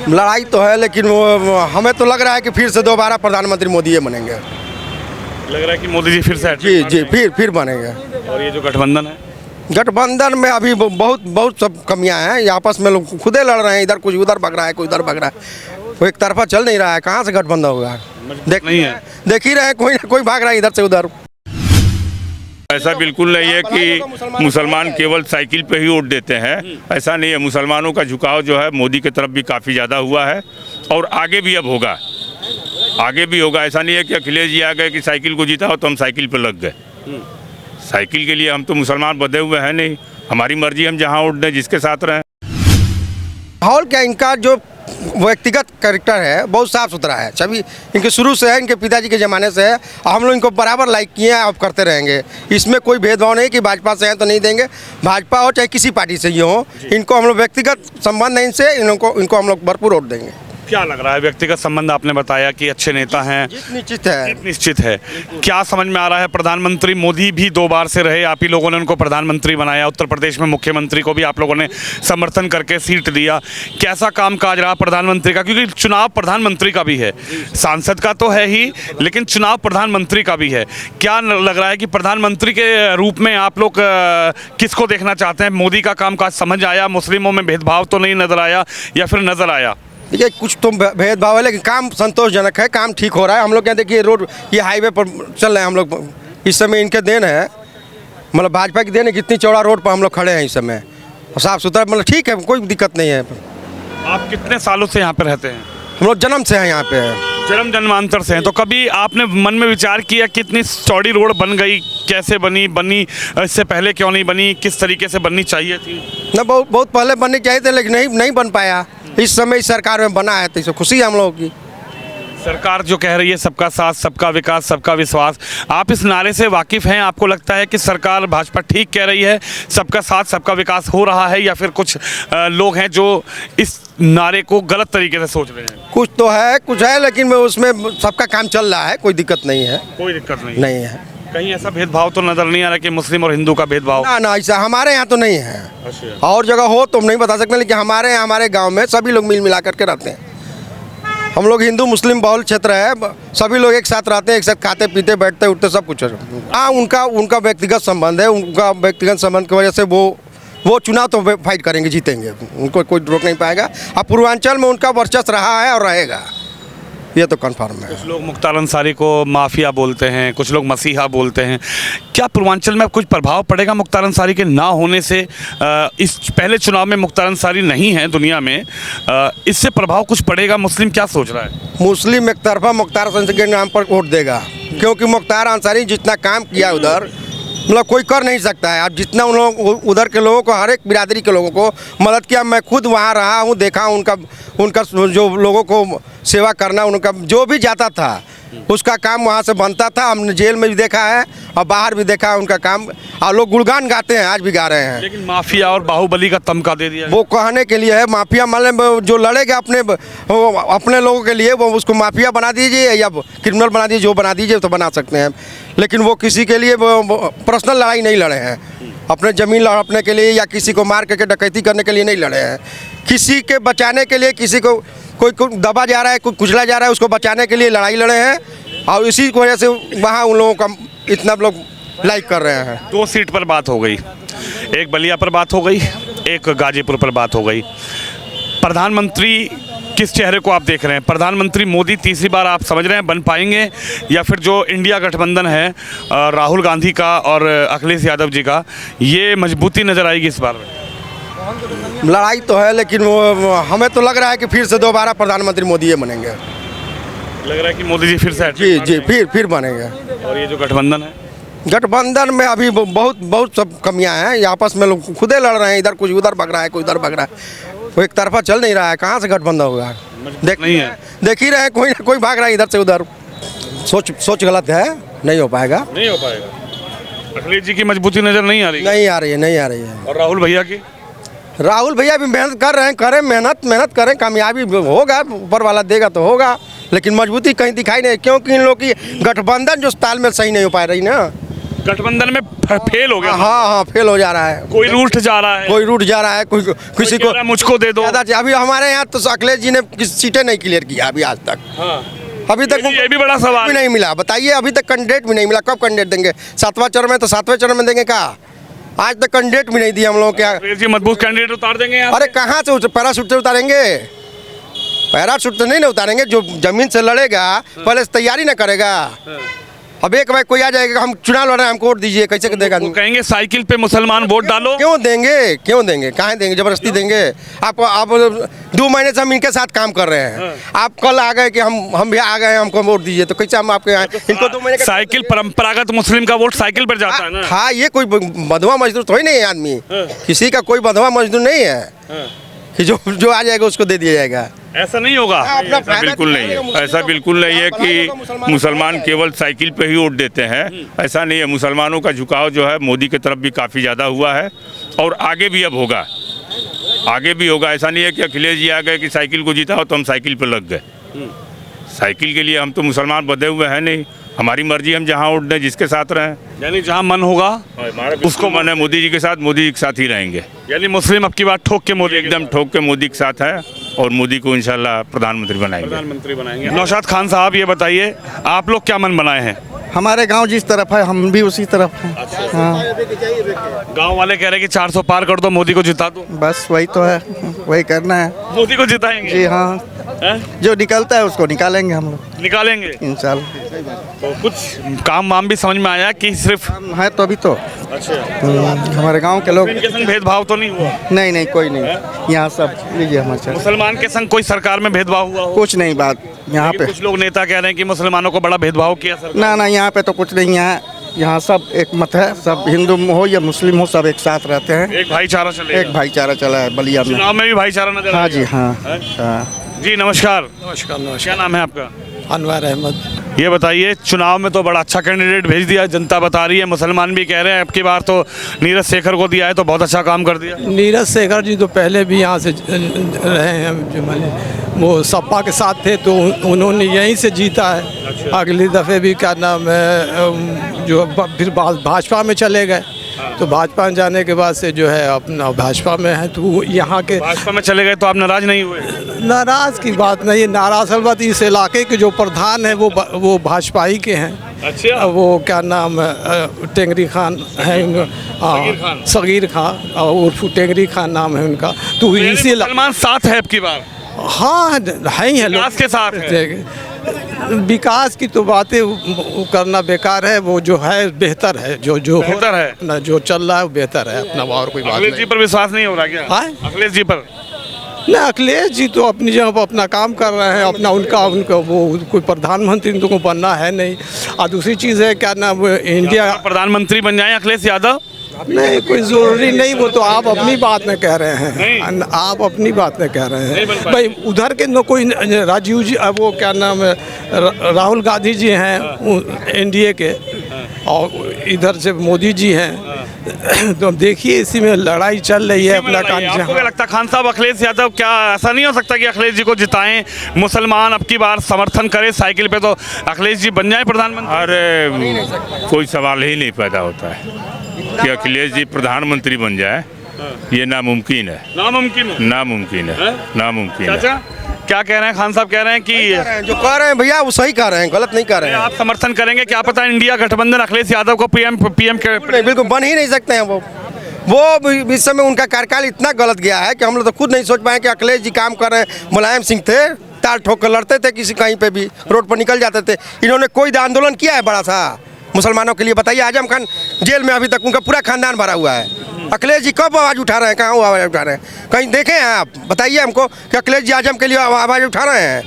लड़ाई तो है, लेकिन वो हमें तो लग रहा है कि फिर से दोबारा प्रधानमंत्री मोदी ये बनेंगे। लग रहा है कि मोदी जी फिर से जी फिर बनेंगे। और ये जो गठबंधन है, गठबंधन में अभी बहुत सब कमियां हैं। ये आपस में लोग खुदे लड़ रहे हैं, इधर कुछ उधर भाग रहा है, कोई उधर भाग रहा है, कोई एक तरफा चल नहीं रहा है। कहाँ से गठबंधन होगा? देख ही रहे हैं, कोई ना कोई भाग रहा है इधर से उधर। ऐसा बिल्कुल नहीं है कि मुसलमान केवल साइकिल पे ही वोट देते हैं, ऐसा नहीं है। मुसलमानों का झुकाव जो है मोदी की तरफ भी काफ़ी ज़्यादा हुआ है और आगे भी अब होगा, आगे भी होगा। ऐसा नहीं है कि अखिलेश जी आ गए कि साइकिल को जीता हो तो हम साइकिल पर लग गए। साइकिल के लिए हम तो मुसलमान बंधे हुए हैं नहीं, हमारी मर्जी, हम जहाँ वोट दें, जिसके साथ रहें। माहौल क्या, इनका जो व्यक्तिगत कैरेक्टर है बहुत साफ़ सुथरा है, सभी इनके शुरू से है, इनके पिताजी के ज़माने से है। हम लोग इनको बराबर लाइक किए हैं, अब करते रहेंगे। इसमें कोई भेदभाव नहीं कि भाजपा से हैं तो नहीं देंगे, भाजपा हो चाहे किसी पार्टी से ही हो, इनको हम लोग व्यक्तिगत संबंध है इनसे, इनको हम लोग भरपूर वोट देंगे। क्या लग रहा है, व्यक्तिगत संबंध आपने बताया कि अच्छे नेता हैं, निश्चित है, निश्चित है। क्या समझ में आ रहा है, प्रधानमंत्री मोदी भी 2 बार से रहे, आप ही लोगों ने उनको प्रधानमंत्री बनाया, उत्तर प्रदेश में मुख्यमंत्री को भी आप लोगों ने समर्थन करके सीट दिया। कैसा काम काज रहा प्रधानमंत्री का, क्योंकि चुनाव प्रधानमंत्री का भी है, सांसद का तो है ही, लेकिन चुनाव प्रधानमंत्री का भी है। क्या लग रहा है कि प्रधानमंत्री के रूप में आप लोग किसको देखना चाहते हैं? मोदी का काम काज समझ आया, मुस्लिमों में भेदभाव तो नहीं नजर आया, या फिर नजर आया? देखिए, कुछ तो भेदभाव है, लेकिन काम संतोषजनक है, काम ठीक हो रहा है। हम लोग यहाँ देखिए रोड, ये हाईवे पर चल रहे हैं हम लोग इस समय, इनके देन है, मतलब भाजपा की देन है, कितनी चौड़ा रोड पर हम लोग खड़े हैं इस समय, साफ़ सुथरा, मतलब ठीक है, कोई दिक्कत नहीं है। आप कितने सालों से यहाँ पे रहते हैं? हम लोग जन्म से हैं यहाँ पे, जन्मांतर से हैं। तो कभी आपने मन में विचार किया कि इतनी चौड़ी रोड बन गई, कैसे बनी इससे पहले क्यों नहीं बनी, किस तरीके से बननी चाहिए थी? ना, बहुत पहले बननी चाहिए थी, लेकिन नहीं बन पाया। इस समय इस सरकार में बना है तो इससे खुशी है हम लोगों की। सरकार जो कह रही है सबका साथ, सबका विकास, सबका विश्वास, आप इस नारे से वाकिफ़ हैं? आपको लगता है कि सरकार भाजपा ठीक कह रही है, सबका साथ सबका विकास हो रहा है, या फिर कुछ लोग हैं जो इस नारे को गलत तरीके से सोच रहे हैं? कुछ तो है, कुछ है, लेकिन उसमें सबका काम चल रहा है, कोई दिक्कत नहीं है। कोई दिक्कत नहीं है। कहीं ऐसा भेदभाव तो नजर नहीं आ रहा कि मुस्लिम और हिंदू का भेदभाव? ना, ऐसा हमारे यहाँ तो नहीं है। अच्छा। और जगह हो तो हम नहीं बता सकते, लेकिन हमारे यहाँ, हमारे गांव में सभी लोग मिल मिला करके रहते हैं। हम लोग हिंदू मुस्लिम बहुल क्षेत्र है, सभी लोग एक साथ रहते हैं, एक साथ खाते पीते बैठते उठते सब कुछ है। हाँ, उनका व्यक्तिगत संबंध है, उनका व्यक्तिगत संबंध की वजह से वो चुनाव तो फाइट करेंगे, जीतेंगे, उनको कोई रोक नहीं पाएगा। अब पूर्वांचल में उनका वर्चस्व रहा है और रहेगा, ये तो कंफर्म है। कुछ लोग मुख्तार अंसारी को माफिया बोलते हैं, कुछ लोग मसीहा बोलते हैं। क्या पूर्वांचल में कुछ प्रभाव पड़ेगा मुख्तार अंसारी के ना होने से? इस पहले चुनाव में मुख्तार अंसारी नहीं है दुनिया में, इससे प्रभाव कुछ पड़ेगा? मुस्लिम क्या सोच रहा है? मुस्लिम एक तरफा मुख्तार अंसारी के नाम पर वोट देगा, क्योंकि मुख्तार अंसारी जितना काम किया उधर, मतलब कोई कर नहीं सकता है। अब जितना उन लोग उधर के लोगों को, हर एक बिरादरी के लोगों को मदद किया, मैं खुद वहाँ रहा हूँ, देखा हूँ उनका जो लोगों को सेवा करना, उनका जो भी जाता था उसका काम वहाँ से बनता था। हमने जेल में भी देखा है और बाहर भी देखा है उनका काम, और लोग गुणगान गाते हैं, आज भी गा रहे हैं। लेकिन माफिया और बाहुबली का तमका दे दिया, वो कहने के लिए है। माफिया मतलब जो लड़ेगा अपने लोगों के लिए, वो उसको माफिया बना दीजिए या क्रिमिनल बना दीजिए, जो बना दीजिए तो बना सकते हैं, लेकिन वो किसी के लिए पर्सनल लड़ाई नहीं लड़े हैं, अपने ज़मीन हड़पने के लिए या किसी को मार करके डकैती करने के लिए नहीं लड़े हैं। किसी के बचाने के लिए, किसी को कोई दबा जा रहा है, कोई कुचला जा रहा है, उसको बचाने के लिए लड़ाई लड़े हैं, और इसी की वजह से वहाँ उन लोगों का इतना लोग लाइक कर रहे हैं। 2 सीट पर बात हो गई, एक बलिया पर बात हो गई, एक गाजीपुर पर बात हो गई। प्रधानमंत्री किस चेहरे को आप देख रहे हैं? प्रधानमंत्री मोदी तीसरी बार आप समझ रहे हैं बन पाएंगे, या फिर जो इंडिया गठबंधन है राहुल गांधी का और अखिलेश यादव जी का, ये मजबूती नज़र आएगी इस बार में? लड़ाई तो है, लेकिन हमें तो लग रहा है कि फिर से दोबारा प्रधानमंत्री मोदी ये बनेंगे। लग रहा है कि मोदी जी फिर से? जी फिर बनेंगे। और ये जो गठबंधन है, गठबंधन में अभी बहुत सब कमियां हैं। ये आपस में लोग खुदे लड़ रहे हैं, इधर कुछ उधर भाग रहा है, कोई उधर भाग रहा है, कोई एक तरफा चल नहीं रहा है। कहाँ से गठबंधन होगा? देख ही रहे हैं, कोई ना कोई भाग रहा है इधर से उधर। सोच गलत है, नहीं हो पाएगा। अखिलेश जी की मजबूती नजर नहीं आ रही है। और राहुल भैया भी मेहनत कर रहे हैं, करें मेहनत करें, कामयाबी होगा, ऊपर वाला देगा तो होगा, लेकिन मजबूती कहीं दिखाई नहीं, क्योंकि इन लोग की गठबंधन जो तालमेल सही नहीं हो पा रही ना, गठबंधन में फेल हो गया। हाँ हाँ फेल हो जा रहा है, कोई रूठ जा रहा है, कोई रूठ जा रहा है, कोई किसी को मुझको दे दो। अभी हमारे यहाँ तो अखिलेश जी ने सीटें नहीं क्लियर किया अभी आज तक। अभी तक ये भी बड़ा सवाल भी नहीं मिला। बताइए अभी तक कैंडिडेट भी नहीं मिला, कब कैंडिडेट देंगे? 7वां चरण में, तो 7वें चरण में देंगे क्या? आज तक कैंडिडेट भी नहीं दिया हम लोग। क्या जी मजबूत कैंडिडेट उतार देंगे यहाँ अरे कहाँ से पैराशूट से उतारेंगे? पैराशूट से नहीं ना उतारेंगे, जो जमीन से लड़ेगा पहले से तैयारी ना करेगा। अब एक भाई कोई आ जाएगा, हम चुनाव लड़ रहे हैं, हमको वोट दीजिए, कैसे देगा? वो कहेंगे साइकिल पे मुसलमान वोट डालो। क्यों देंगे, क्यों देंगे, कहाँ देंगे? जबरदस्ती देंगे? आप 2 महीने से हम इनके साथ काम कर रहे हैं, आप कल आ गए कि हम भी आ गए, हमको वोट दीजिए, तो कैसे हम आपके यहाँ? इनको 2 महीने साइकिल परंपरागत मुस्लिम का वोट साइकिल पर जाता है ना। हाँ, ये कोई बंधुआ मजदूर थोड़ी नहीं है आदमी, किसी का कोई बंधुआ मजदूर नहीं है कि जो आ जाएगा उसको दे दिया जाएगा। ऐसा नहीं होगा, ऐसा बिल्कुल नहीं है, ऐसा बिल्कुल नहीं है कि मुसलमान केवल साइकिल पे ही वोट देते हैं, ऐसा नहीं है। मुसलमानों का झुकाव जो है मोदी की तरफ भी काफ़ी ज़्यादा हुआ है और आगे भी अब होगा, आगे भी होगा। ऐसा नहीं है कि अखिलेश जी आ गए कि साइकिल को जीता हो तो हम साइकिल पे लग गए। साइकिल के लिए हम तो मुसलमान बंधे हुए हैं नहीं, हमारी मर्जी, हम जहाँ वोट दें, जिसके साथ रहें। यानी जहाँ मन होगा उसको मन है मोदी जी के साथ, मोदी जी के साथ ही रहेंगे। यानी मुस्लिम अब की बात ठोक के मोदी एकदम ठोक के मोदी के साथ है और मोदी को इंशाल्लाह प्रधानमंत्री बनाएंगे। नौशाद खान साहब ये बताइए, आप लोग क्या मन बनाए हैं? हमारे गांव जिस तरफ है हम भी उसी तरफ हैं। हाँ, गांव वाले कह रहे हैं कि 400 पार कर दो, मोदी को जिता दो। बस वही तो है, वही करना है। मोदी को जिताएंगे? जी हाँ, जो निकलता है उसको निकालेंगे हम लोग निकालेंगे इंशाल्लाह। तो कुछ काम वाम भी समझ में आया कि सिर्फ है तो अभी तो हमारे गांव के लोग इनके संग भेदभाव तो नहीं हुआ? नहीं नहीं, कोई नहीं, यहाँ सब लीजिए हमारे। मुसलमान के संग कोई सरकार में भेदभाव हुआ हो? कुछ नहीं बात यहाँ पे। कुछ लोग नेता कह रहे हैं कि मुसलमानों को बड़ा भेदभाव किया सरकार। ना ना, यहाँ पे तो कुछ नहीं है, यहाँ सब एक मत है, सब हिंदू हो या मुस्लिम हो सब एक साथ रहते हैं, एक भाईचारा चले, एक भाईचारा चला है बलिया में। चुनाव में भी भाईचारा नजर हाँ आएगा। जी हाँ। जी नमस्कार। नमस्कार। क्या नाम है आपका? अनवर अहमद। ये बताइए, चुनाव में तो बड़ा अच्छा कैंडिडेट भेज दिया, जनता बता रही है, मुसलमान भी कह रहे हैं अब की बार तो नीरज शेखर को दिया है तो बहुत अच्छा काम कर दिया। नीरज शेखर जी तो पहले भी यहाँ से रहे हैं, जो माने वो सपा के साथ थे तो उन्होंने यहीं से जीता है। अगली दफ़े भी क्या नाम है, जो फिर भाजपा में चले गए, तो भाजपा में जाने के बाद से जो है अपना भाजपा में है, तो यहाँ के भाजपा में चले गए तो आप नाराज नहीं हुए? नाराज़ की बात नहीं है, नाराज़ अलबत्त इस इलाके के जो प्रधान है वो भाजपा ही के हैं। अच्छा। वो क्या नाम है, टेंगरी खान है, सगीर खान उर्फ टेंगरी खान नाम है उनका। तो इसी मुसलमान साथ है अब की बार? हाँ है ही है, विकास के साथ है। विकास की तो बातें करना बेकार है, वो जो है बेहतर है, जो बेहतर है अपना जो चल रहा है वो बेहतर है अपना, और कोई बात अखिलेश जी नहीं। पर विश्वास नहीं हो रहा क्या? हाँ? अखिलेश जी पर ना, अखिलेश जी तो अपनी जगह पर अपना काम कर रहे हैं, अपना उनका वो कोई प्रधानमंत्री उनको बनना है नहीं। और दूसरी चीज़ है क्या नाम, इंडिया प्रधानमंत्री बन जाए अखिलेश यादव? नहीं, कोई ज़रूरी नहीं, वो तो आप अपनी बात में कह रहे हैं, आप अपनी बात में कह रहे हैं भाई। उधर के न कोई राजीव जी, वो क्या नाम है, राहुल गांधी जी हैं एनडीए के, और इधर से मोदी जी हैं। तो देखिए इसी में लड़ाई चल रही है अपना काम। आपको क्या लगता है खान साहब, अखिलेश यादव, क्या ऐसा नहीं हो सकता कि अखिलेश जी को जिताएं, मुसलमान अब की बार समर्थन करें साइकिल पे, तो अखिलेश जी बन जाए प्रधानमंत्री? अरे कोई सवाल ही नहीं पैदा होता है कि अखिलेश जी प्रधानमंत्री बन जाए, ये नामुमकिन है। नामुमकिन है? नामुमकिन है, नामुमकिन है। चाचा क्या कह रहे हैं खान साहब? कह रहे हैं कि जो कह रहे हैं भैया वो सही कह रहे हैं, गलत नहीं कह रहे हैं। आप समर्थन करेंगे? क्या पता इंडिया गठबंधन अखिलेश यादव को पीएम नहीं, बिल्कुल बन ही नहीं सकते हैं वो इस समय उनका कार्यकाल इतना गलत गया है कि हम लोग तो खुद नहीं सोच पाए कि अखिलेश जी काम कर रहे हैं। मुलायम सिंह थे, ताल ठोक कर लड़ते थे, किसी कहीं पे भी रोड पर निकल जाते थे। इन्होंने कोई आंदोलन किया है बड़ा सा मुसलमानों के लिए? बताइए, आजम खान जेल में अभी तक उनका पूरा खानदान भरा हुआ है। अखिलेश जी कब आवाज़ उठा रहे हैं? कहाँ आवाज़ उठा रहे हैं? कहीं देखे हैं आप? बताइए हमको कि अखिलेश जी आजम के लिए आवाज़ उठा रहे हैं?